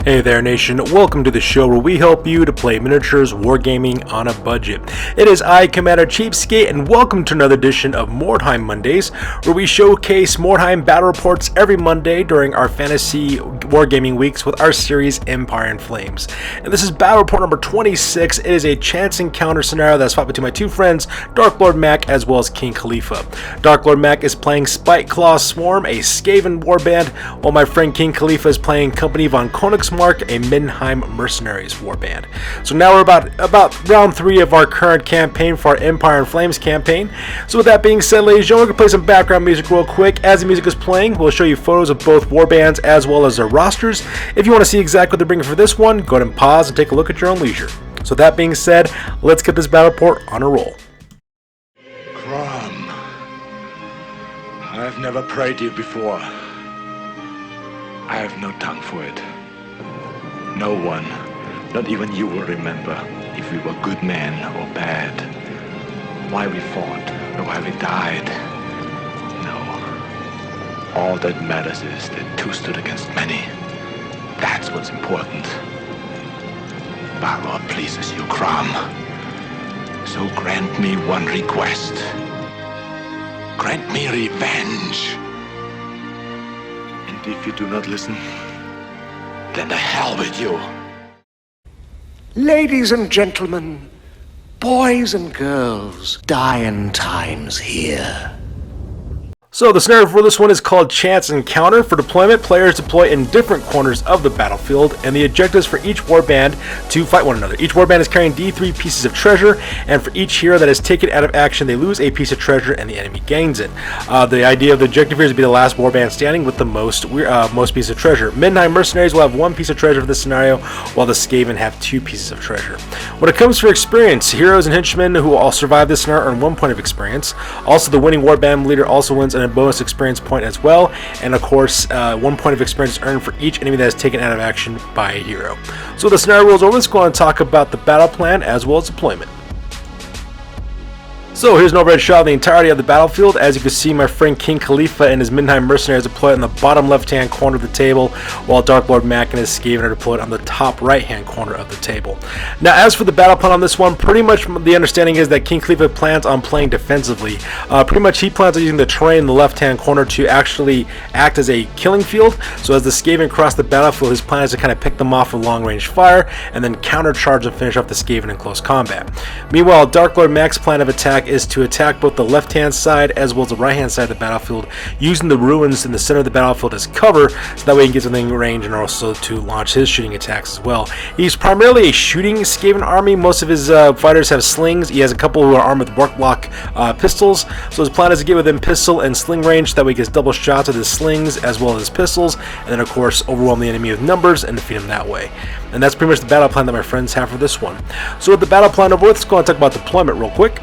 Hey there nation, welcome to the show where we help you to play miniatures wargaming on a budget. It is I, Commander Cheapskate, and welcome to another edition of Mordheim-Mondays, where we showcase Mordheim Battle Reports every Monday during our Fantasy Wargaming Weeks with our series Empire in Flames. And this is Battle Report number 26. It is a chance encounter scenario that's fought between my two friends, Dark Lord Mac as well as King Khalifa. Dark Lord Mac is playing Spiteclaw Swarm, a Skaven warband, while my friend King Khalifa is playing Kompanie von Konigsmark, a Middenheim Mercenaries warband. So now we're about round 3 of our current campaign for our Empire in Flames campaign. So with that being said, ladies and gentlemen, we're going to play some background music real quick. As the music is playing, we'll show you photos of both warbands as well as their rosters. If you want to see exactly what they're bringing for this one, go ahead and pause and take a look at your own leisure. So that being said, let's get this battle report on a roll. Crom, I've never prayed you before. I have no tongue for it. No one, not even you, will remember if we were good men or bad, why we fought or why we died. No. All that matters is that two stood against many. That's what's important. Balor pleases you, Crom. So grant me one request. Grant me revenge. And if you do not listen, then to hell with you. Ladies and gentlemen, boys and girls, dying times here. So the scenario for this one is called Chance Encounter. For deployment, players deploy in different corners of the battlefield, and the objectives for each warband to fight one another. Each warband is carrying D3 pieces of treasure, and for each hero that is taken out of action, they lose a piece of treasure and the enemy gains it. The idea of the objective here is to be the last warband standing with the most pieces of treasure. Middenheim Mercenaries will have 1 piece of treasure for this scenario, while the Skaven have 2 pieces of treasure. When it comes for experience, heroes and henchmen who will all survive this scenario earn 1 point of experience. Also, the winning warband leader also wins a bonus experience point as well, and of course 1 point of experience is earned for each enemy that is taken out of action by a hero. So the scenario rules over, let's go on and talk about the battle plan as well as deployment. So here's an overhead shot of the entirety of the battlefield. As you can see, my friend King Khalifa and his Middenheim Mercenaries are deployed in the bottom left-hand corner of the table, while Dark Lord Mac and his Skaven are deployed on the top right-hand corner of the table. Now, as for the battle plan on this one, pretty much the understanding is that King Khalifa plans on playing defensively. Pretty much he plans on using the terrain in the left-hand corner to actually act as a killing field. So as the Skaven cross the battlefield, his plan is to kind of pick them off with long-range fire and then countercharge and finish off the Skaven in close combat. Meanwhile, Dark Lord Mac's plan of attack is to attack both the left-hand side as well as the right-hand side of the battlefield, using the ruins in the center of the battlefield as cover, so that way he can get something in range and also to launch his shooting attacks as well. He's primarily a shooting Skaven army. Most of his fighters have slings. He has a couple who are armed with work-lock pistols, so his plan is to get within pistol and sling range, so that way he gets double shots with his slings as well as his pistols, and then of course overwhelm the enemy with numbers and defeat him that way. And that's pretty much the battle plan that my friends have for this one. So with the battle plan over, let's go and talk about deployment real quick.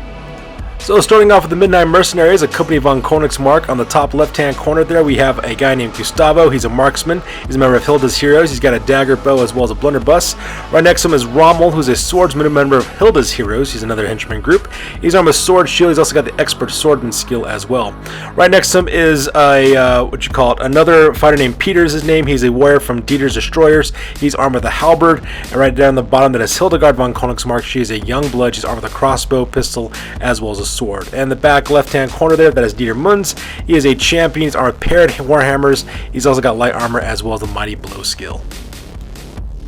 So starting off with the Middenheim Mercenaries, a Kompanie von Konigsmark. On the top left-hand corner there, we have a guy named Gustavo. He's a marksman. He's a member of Hilda's Heroes. He's got a dagger bow as well as a blunderbuss. Right next to him is Rommel, who's a swordsman, a member of Hilda's Heroes. He's another henchman group. He's armed with sword shield. He's also got the expert swordsman skill as well. Right next to him is another fighter named Peter is his name. He's a warrior from Dieter's Destroyers. He's armed with a halberd. And right down the bottom, that is Hildegard von Konigsmark. She is a young blood. She's armed with a crossbow, pistol, as well as a sword. And the back left-hand corner there, that is Dieter Munz. He is a champion. He's armed with paired warhammers. He's also got light armor as well as the mighty blow skill.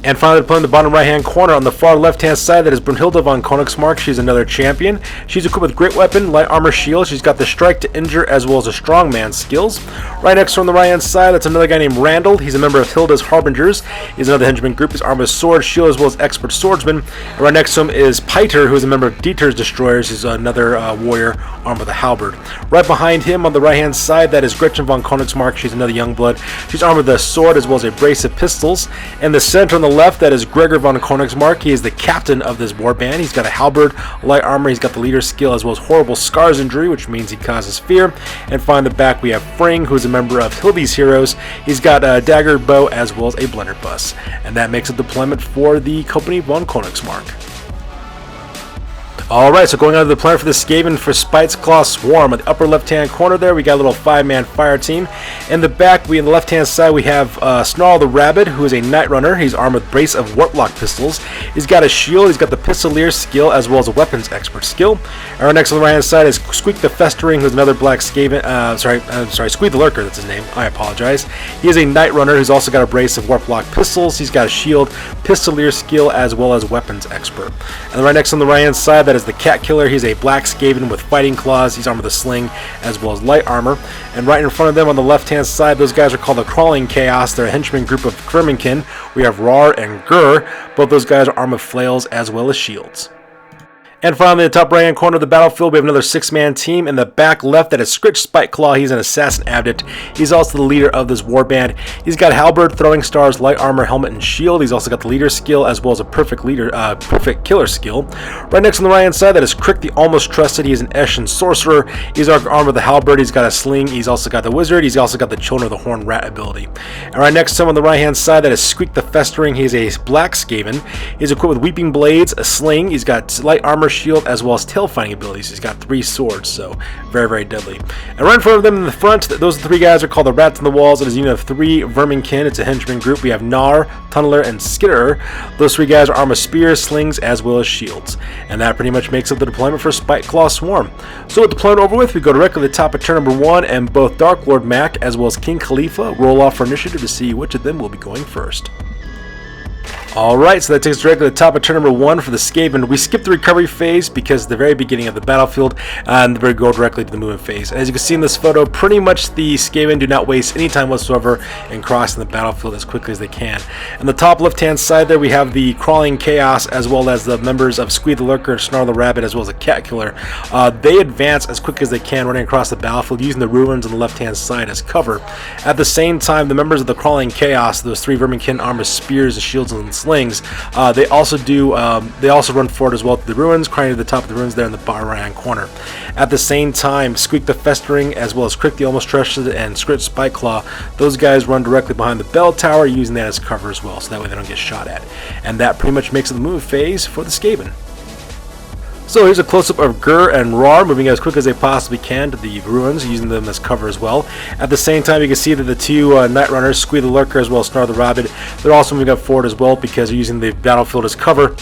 And finally, playing the bottom right-hand corner on the far left-hand side, that is Brunhilde von Konigsmark. She's another champion. She's equipped with great weapon, light armor, shield. She's got the strike to injure as well as the strongman skills. Right next to her on the right-hand side, that's another guy named Randall. He's a member of Hilda's Harbingers. He's another henchman group. He's armed with sword, shield, as well as expert swordsman. And right next to him is Peiter, who is a member of Dieter's Destroyers. He's another warrior armed with a halberd. Right behind him on the right-hand side, that is Gretchen von Konigsmark. She's another young blood. She's armed with a sword as well as a brace of pistols. In the center on the left, that is Gregor von Konigsmark. He is the captain of this warband. He's got a halberd, light armor. He's got the leader skill as well as horrible scars injury, which means he causes fear. And finally, in the back, we have Fring, who is a member of Hildy's Heroes. He's got a dagger bow as well as a blunderbuss. And that makes a deployment for the Kompanie von Konigsmark. Alright, so going on to the plan for the Skaven for Spiteclaw Swarm. At the upper left-hand corner there, we got a little 5-man fire team. In the back, on the left-hand side, we have Snarl the Rabbit, who is a Night Runner. He's armed with brace of Warplock pistols. He's got a shield, he's got the Pistolier skill, as well as a Weapons Expert skill. And right next on the right-hand side is Squeak the Festering, who's another black Skaven. Squeak the Lurker, that's his name. I apologize. He is a Night Runner who's also got a brace of Warplock pistols. He's got a shield, Pistolier skill, as well as Weapons Expert. And right next on the right-hand side, that is the Cat Killer. He's a black Skaven with fighting claws. He's armed with a sling as well as light armor. And right in front of them on the left-hand side, those guys are called the Crawling Chaos. They're a henchman group of Verminkin. We have Rar and Gur. Both those guys are armed with flails as well as shields. And finally, in the top right-hand corner of the battlefield, we have another 6-man team. In the back left, that is Scritch Spiteclaw. He's an assassin adept. He's also the leader of this warband. He's got halberd, throwing stars, light armor, helmet, and shield. He's also got the leader skill as well as a perfect killer skill. Right next on the right-hand side, that is Crick the Almost Trusted. He's an Eshin sorcerer. He's armed with the halberd. He's got a sling. He's also got the wizard. He's also got the Children of the Horned Rat ability. And right next to him on the right-hand side, that is Squeak the Festering. He's a black Skaven. He's equipped with Weeping Blades, a sling. He's got light armor, shield, as well as tail fighting abilities. He's got 3 swords, so very, very deadly. And right in front of them in the front, those 3 guys are called the Rats on the Walls. It is a unit of 3 Verminkin. It's a henchman group. We have Gnar, Tunneler, and Skitterer. Those 3 guys are armed with spears, slings, as well as shields. And that pretty much makes up the deployment for Spiteclaw Swarm. So with deployment over with, we go directly to the top of turn number 1, and both Dark Lord Mac as well as King Khalifa roll off for initiative to see which of them will be going first. Alright, so that takes us directly to the top of turn number 1 for the Skaven. We skip the recovery phase because it's the very beginning of the battlefield, and we go directly to the movement phase. As you can see in this photo, pretty much the Skaven do not waste any time whatsoever in crossing the battlefield as quickly as they can. On the top left-hand side there, we have the Crawling Chaos, as well as the members of Squeak the Lurker, Snarl the Rabbit, as well as a Cat Killer. They advance as quick as they can, running across the battlefield, using the ruins on the left-hand side as cover. At the same time, the members of the Crawling Chaos, those 3 Verminkin armed with spears, shields, and slings, they also run forward as well to the ruins, crying to the top of the ruins there in the bottom right hand corner. At the same time, Squeak the Festering, as well as Crick the Almost Trusted and Scritch Spiteclaw, those guys run directly behind the bell tower, using that as cover as well, so that way they don't get shot at. And that pretty much makes it the move phase for the Skaven. So here's a close-up of Gur and Rar moving as quick as they possibly can to the ruins, using them as cover as well. At the same time, you can see that the 2 Night Runners, Squeak the Lurker as well as Snarl the Rabbit, they're also moving up forward as well because they're using the battlefield as cover,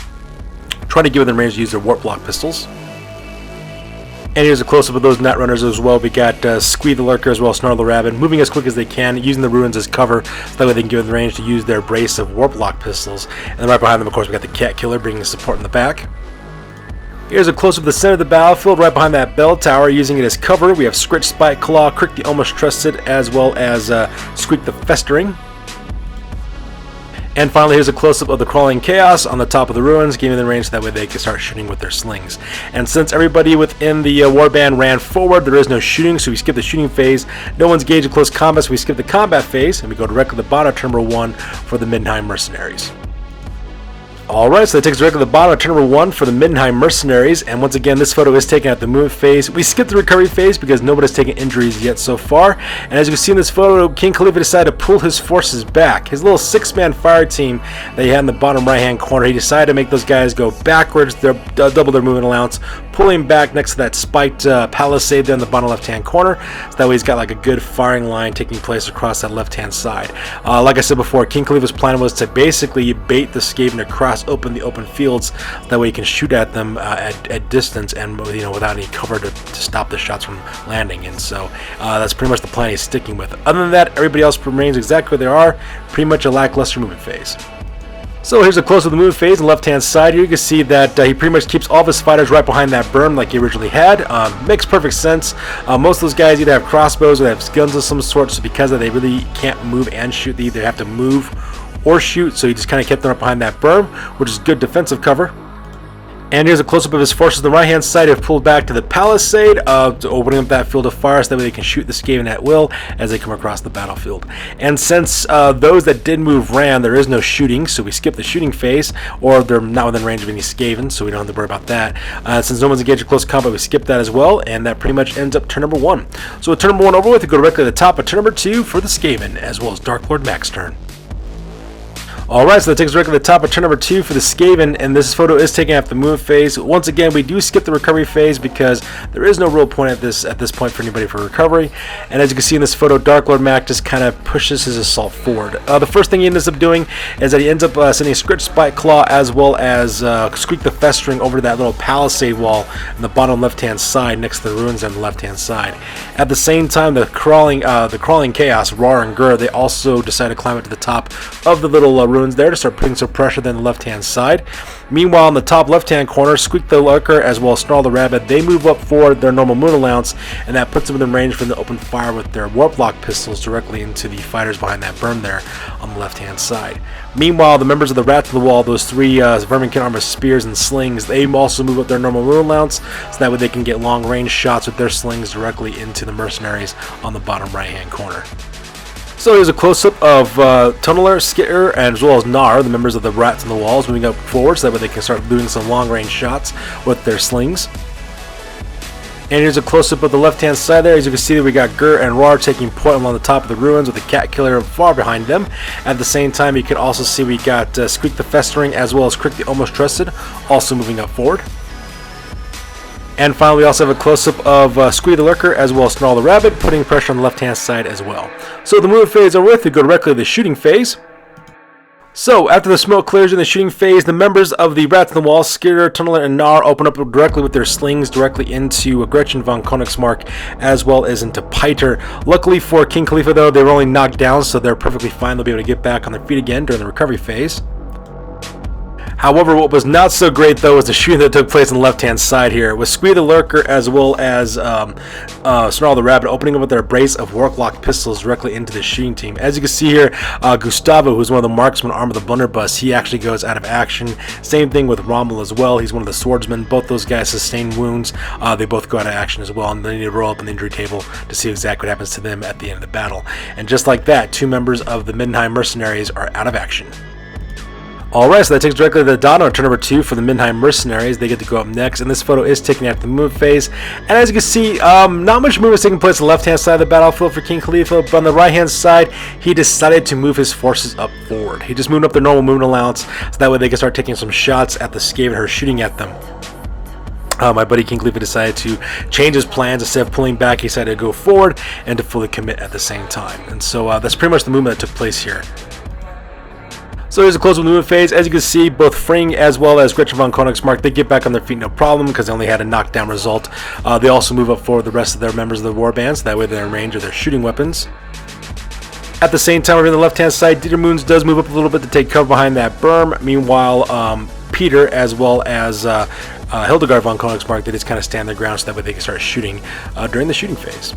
trying to give them range to use their Warplock pistols. And here's a close-up of those Night Runners as well. We got Squeak the Lurker as well as Snarl the Rabbit, moving as quick as they can, using the ruins as cover, so that way they can give them the range to use their brace of Warplock pistols. And then right behind them, of course, we got the Cat Killer bringing support in the back. Here's a close-up of the center of the battlefield, right behind that bell tower, using it as cover. We have Scritch Spiteclaw, Crick the Almost Trusted, as well as Squeak the Festering. And finally, here's a close-up of the Crawling Chaos on the top of the ruins, giving them range so that way they can start shooting with their slings. And since everybody within the warband ran forward, there is no shooting, so we skip the shooting phase. No one's engaged in close combat, so we skip the combat phase, and we go directly to the bottom of turn number 1 for the Middenheim Mercenaries. Alright, so that takes us directly to the bottom of turn number 1 for the Middenheim Mercenaries, and once again, this photo is taken at the movement phase. We skipped the recovery phase because nobody's taken injuries yet so far, and as you can see in this photo, King Khalifa decided to pull his forces back. His little 6-man fire team that he had in the bottom right-hand corner, he decided to make those guys go backwards, double their movement allowance, pulling back next to that spiked palisade there in the bottom left-hand corner, so that way he's got like a good firing line taking place across that left-hand side. Like I said before, King Khalifa's plan was to basically bait the Skaven to cross open the open fields, that way you can shoot at them at distance and without any cover to stop the shots from landing. And so that's pretty much the plan he's sticking with. Other than that, everybody else remains exactly where they are, pretty much a lackluster movement phase. So here's a close of the move phase on the left-hand side. Here you can see that he pretty much keeps all of his fighters right behind that berm like he originally had. Makes perfect sense. Most of those guys either have crossbows or they have guns of some sort, so because of that, they really can't move and shoot. They either have to move or shoot, so he just kind of kept them up behind that berm, which is good defensive cover. And here's a close-up of his forces on the right-hand side. Have pulled back to the palisade, opening up that field of fire so that way they can shoot the Skaven at will as they come across the battlefield. And since those that did move ran, there is no shooting, so we skip the shooting phase, or they're not within range of any Skaven, so we don't have to worry about that. Since no one's engaged in close combat, we skip that as well, and that pretty much ends up turn number 1. So with turn number 1 over with, we go directly to the top of turn number 2 for the Skaven, as well as Dark Lord Mac's turn. Alright, so that takes us right to the top of turn number 2 for the Skaven, and this photo is taken after the movement phase. Once again, we do skip the recovery phase because there is no real point at this point for anybody for recovery. And as you can see in this photo, Dark Lord Mac just kind of pushes his assault forward. The first thing he ends up doing is that he ends up sending Script Spiteclaw as well as Squeak the Festering over to that little palisade wall on the bottom left-hand side next to the ruins on the left-hand side. At the same time, the crawling chaos, Rar and Gur, they also decide to climb up to the top of the little ruins there to start putting some pressure on the left-hand side. Meanwhile, in the top left-hand corner, Squeak the Lurker as well as Snarl the Rabbit, they move up for their normal moon allowance, and that puts them in range for them to open fire with their warp lock pistols directly into the fighters behind that berm there on the left-hand side. Meanwhile, the members of the Rat to the Wall, those three Verminkin armor spears and slings, they also move up their normal moon allowance, so that way they can get long-range shots with their slings directly into the mercenaries on the bottom right-hand corner. So here's a close-up of Tunneler, Skitter, and as well as Nar, the members of the Rats on the Walls, moving up forward so that way they can start doing some long-range shots with their slings. And here's a close-up of the left-hand side there. As you can see, we got Gur and Rar taking point along the top of the ruins with the Cat Killer far behind them. At the same time, you can also see we got Squeak the Festering as well as Crick the Almost Trusted also moving up forward. And finally, we also have a close-up of Squeak the Lurker as well as Snarl the Rabbit, putting pressure on the left-hand side as well. So the movement phase are with, we go directly to the shooting phase. So, after the smoke clears in the shooting phase, the members of the Rats on the Wall, Skitter, Tunneler, and Nar open up directly with their slings directly into Kompanie von Konigsmark as well as into Piter. Luckily for King Khalifa, though, they were only knocked down, so they're perfectly fine. They'll be able to get back on their feet again during the recovery phase. However, what was not so great, though, was the shooting that took place on the left-hand side here, with Squeak the Lurker as well as Snarl the Rabbit opening up with their brace of warp-lock pistols directly into the shooting team. As you can see here, Gustavo, who's one of the marksmen armed with the blunderbuss, he actually goes out of action. Same thing with Rommel as well. He's one of the swordsmen. Both those guys sustain wounds. They both go out of action as well, and they need to roll up on the injury table to see exactly what happens to them at the end of the battle. And just like that, 2 members of the Middenheim Mercenaries are out of action. Alright, so that takes directly to the dot on turn number 2 for the Middenheim Mercenaries. They get to go up next, and this photo is taken after the move phase. And as you can see, not much movement is taking place on the left-hand side of the battlefield for King Khalifa, but on the right-hand side, he decided to move his forces up forward. He just moved up their normal movement allowance, so that way they can start taking some shots at the Skaven who are shooting at them. My buddy King Khalifa decided to change his plans. Instead of pulling back, he decided to go forward and to fully commit at the same time. And so that's pretty much the movement that took place here. So here's a close-up movement phase. As you can see, both Fring as well as Kompanie von Konigsmark, they get back on their feet no problem because they only had a knockdown result. They also move up forward the rest of their members of the war bands, so that way they're in range of their shooting weapons. At the same time, over on the left-hand side, Dieter Moons does move up a little bit to take cover behind that berm. Meanwhile, Peter as well as Hildegard von Konigsmark, they just kind of stand their ground so that way they can start shooting during the shooting phase.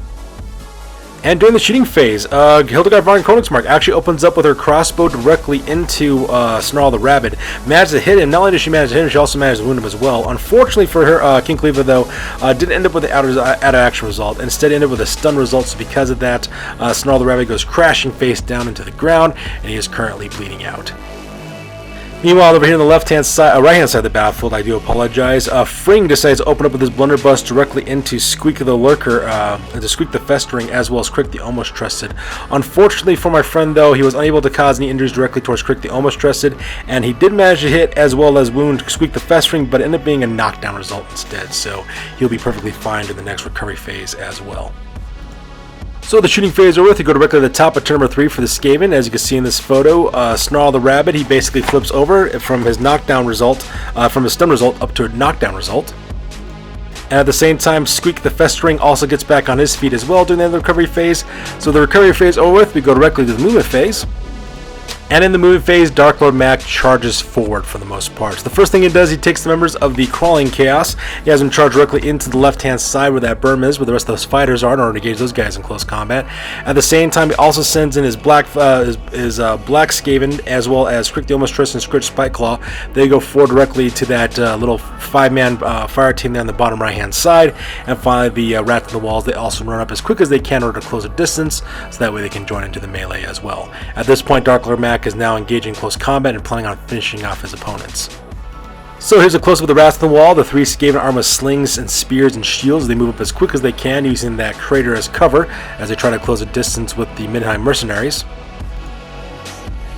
And during the shooting phase, Hildegard von Konigsmark actually opens up with her crossbow directly into Snarl the Rabbit. Manages to hit him. Not only does she manage to hit him, she also managed to wound him as well. Unfortunately for her, King Khalifa, though, didn't end up with the out-of-action result. Instead, ended up with a stun result. So because of that, Snarl the Rabbit goes crashing face down into the ground, and he is currently bleeding out. Meanwhile, over here on the left-hand side, right-hand side of the battlefield, I do apologize. Fring decides to open up with his blunderbuss directly into Squeak the Lurker, into Squeak the Festering, as well as Crick the Almost Trusted. Unfortunately for my friend, though, he was unable to cause any injuries directly towards Crick the Almost Trusted, and he did manage to hit as well as wound Squeak the Festering, but it ended up being a knockdown result instead, so he'll be perfectly fine in the next recovery phase as well. So the shooting phase are with, you go directly to the top of turn number 3 for the Skaven. As you can see in this photo, Snarl the Rabbit, he basically flips over from his knockdown result, from his stun result up to a knockdown result. And at the same time, Squeak the Festering also gets back on his feet as well during the recovery phase. So the recovery phase over with, we go directly to the movement phase. And in the movement phase, Dark Lord Mac charges forward for the most part. So the first thing he does, he takes the members of the Crawling Chaos. He has them charge directly into the left-hand side where that berm is, where the rest of those fighters are, in order to engage those guys in close combat. At the same time, he also sends in his black Skaven, as well as Crick the Almost Trusted and Squitch Spiteclaw. They go forward directly to that little 5-man fire team there on the bottom right-hand side. And finally, the Rats on the Walls, they also run up as quick as they can in order to close a distance, so that way they can join into the melee as well. At this point, Dark Lord Mac is now engaging close combat and planning on finishing off his opponents. So here's a close-up of the Rats on the Wall. The 3 Skaven armed with slings and spears and shields. They move up as quick as they can using that crater as cover as they try to close a distance with the Middenheim Mercenaries.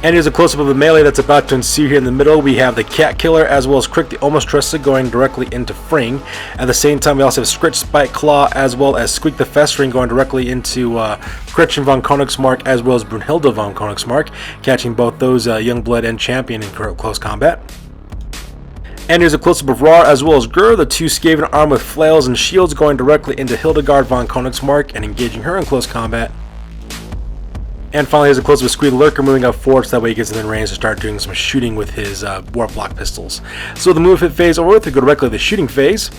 And here's a close-up of the melee that's about to ensue here in the middle. We have the Cat Killer as well as Crick the Almost Trusted going directly into Fring. At the same time, we also have Scritch Spiteclaw as well as Squeak the Festering going directly into Kompanie von Konigsmark as well as Brunhilde von Konigsmark, catching both those Youngblood and Champion in close combat. And here's a close-up of Rar as well as Gur, the two Skaven armed with flails and shields going directly into Hildegard von Konigsmark and engaging her in close combat. And finally, here's a close-up of Squeak the Lurker moving up forward so that way he gets in range to start doing some shooting with his warp block pistols. So the movement phase over with, we go directly to the shooting phase.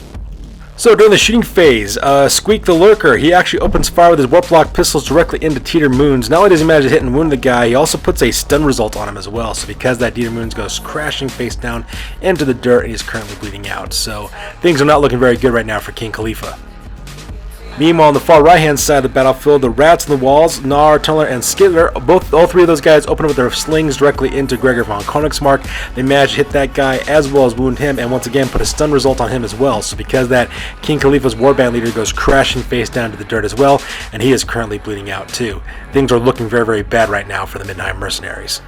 So during the shooting phase, Squeak the Lurker, he actually opens fire with his warp block pistols directly into Teeter Moons. Not only does he manage to hit and wound the guy, he also puts a stun result on him as well. So because that, Teeter Moons goes crashing face down into the dirt and he's currently bleeding out. So things are not looking very good right now for King Khalifa. Meanwhile, on the far right-hand side of the battlefield, the rats on the walls, Gnar, Tunneler, and Skittler, all three of those guys open up with their slings directly into Gregor von Konigsmark. They manage to hit that guy as well as wound him, and once again put a stun result on him as well. So because of that, King Khalifa's warband leader goes crashing face down to the dirt as well, and he is currently bleeding out too. Things are looking very, very bad right now for the Middenheim Mercenaries.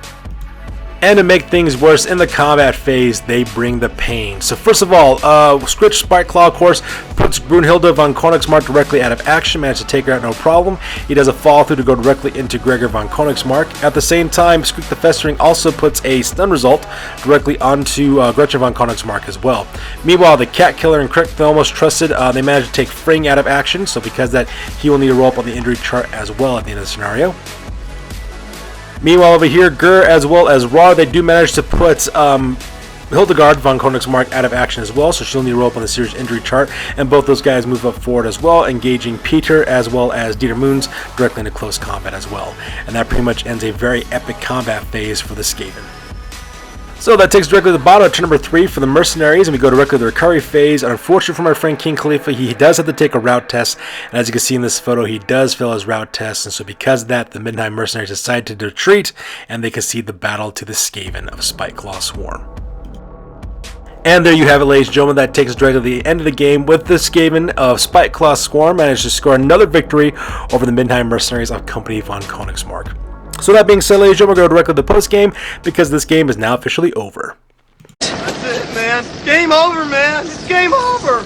And to make things worse, in the combat phase, they bring the pain. So first of all, Scritch Spiteclaw, of course, puts Brunhilde von Konigsmark directly out of action, managed to take her out no problem. He does a follow through to go directly into Gregor von Konigsmark. At the same time, Squeak the Festering also puts a stun result directly onto Gretchen von Konigsmark as well. Meanwhile, the Cat Killer and Crick the Almost Trusted, they managed to take Fring out of action, so because that, he will need to roll up on the injury chart as well at the end of the scenario. Meanwhile, over here, Gur as well as Rar, they do manage to put Hildegard von Konigsmark out of action as well, so she'll need to roll up on the serious injury chart, and both those guys move up forward as well, engaging Peter as well as Dieter Moons directly into close combat as well. And that pretty much ends a very epic combat phase for the Skaven. So that takes directly to the bottom of turn number 3 for the Mercenaries, and we go directly to the recovery phase. And unfortunately for my friend King Khalifa, he does have to take a route test, and as you can see in this photo, he does fail his route test, and so because of that, the Middenheim Mercenaries decide to retreat, and they concede the battle to the Skaven of Spiteclaw Swarm. And there you have it, ladies and gentlemen. That takes us directly to the end of the game with the Skaven of Spiteclaw Swarm managed to score another victory over the Middenheim Mercenaries of Kompanie von Konigsmark. So that being said, ladies and gentlemen, we'll go directly to the post-game because this game is now officially over. That's it, man. Game over, man. It's game over.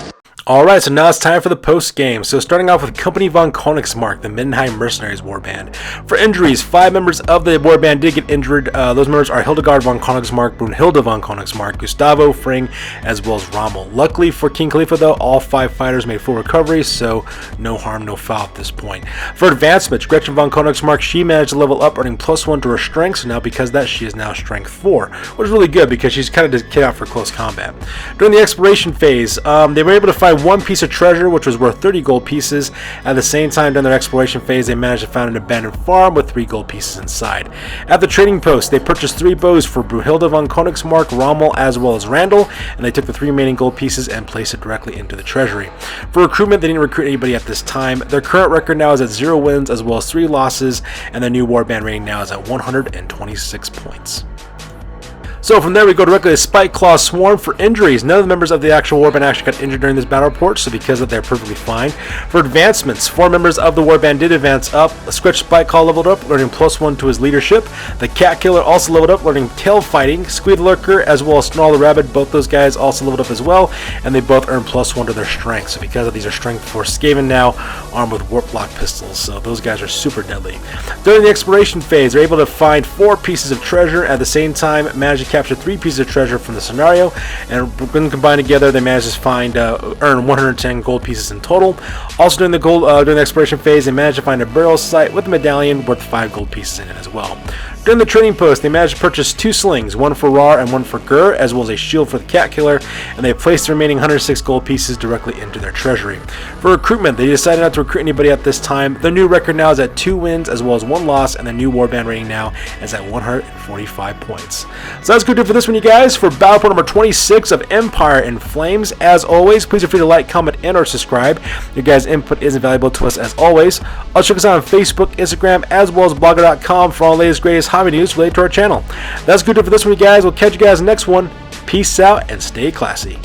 Alright, so now it's time for the post-game. So starting off with Kompanie von Konigsmark, the Middenheim Mercenaries warband. For injuries, 5 members of the warband did get injured. Those members are Hildegard von Konigsmark, Brunhilde von Konigsmark, Gustavo, Fring, as well as Rommel. Luckily for King Khalifa though, all 5 fighters made full recovery, so no harm, no foul at this point. For advancements, Gretchen von Konigsmark, she managed to level up, earning +1 to her strength, so now because of that, she is now strength 4, which is really good because she's kind of just kid out for close combat. During the exploration phase, they were able to find 1 piece of treasure, which was worth 30 gold pieces. At the same time, during their exploration phase, they managed to find an abandoned farm with 3 gold pieces inside. At the trading post, they purchased 3 bows for Brunhilde von Konigsmark, Rommel, as well as Randall, and they took the 3 remaining gold pieces and placed it directly into the treasury. For recruitment, they didn't recruit anybody at this time. Their current record now is at 0 wins as well as 3 losses, and their new warband rating now is at 126 points. So from there we go directly to Spiteclaw Swarm. For injuries, none of the members of the actual warband actually got injured during this battle report, so because of that, they're perfectly fine. For advancements, 4 members of the warband did advance up. Scritch Spiteclaw leveled up, learning +1 to his leadership. The Cat Killer also leveled up, learning tail fighting. Squeak the Lurker as well as Snarl the Rabbit, both those guys also leveled up as well, and they both earned +1 to their strength. So because of these are strength 4 Skaven now, armed with warp block pistols, so those guys are super deadly. During the exploration phase, they're able to find 4 pieces of treasure. At the same time, managed to capture 3 pieces of treasure from the scenario, and when combined together, they managed to find earn 110 gold pieces in total. Also during the exploration phase, they managed to find a burial site with a medallion worth 5 gold pieces in it as well. During the trading post, they managed to purchase 2 slings, one for Rar and one for Gur, as well as a shield for the Cat Killer, and they placed the remaining 106 gold pieces directly into their treasury. For recruitment, they decided not to recruit anybody at this time. Their new record now is at 2 wins as well as 1 loss, and their new warband rating now is at 145 points. So that's good for this one, you guys. For battle report number 26 of Empire in Flames, as always, please feel free to like, comment, and or subscribe. Your guys' input is invaluable to us as always. Also check us out on Facebook, Instagram, as well as blogger.com for all the latest, greatest hobby news related to our channel. That's good for this one, you guys. We'll catch you guys in the next one. Peace out and stay classy.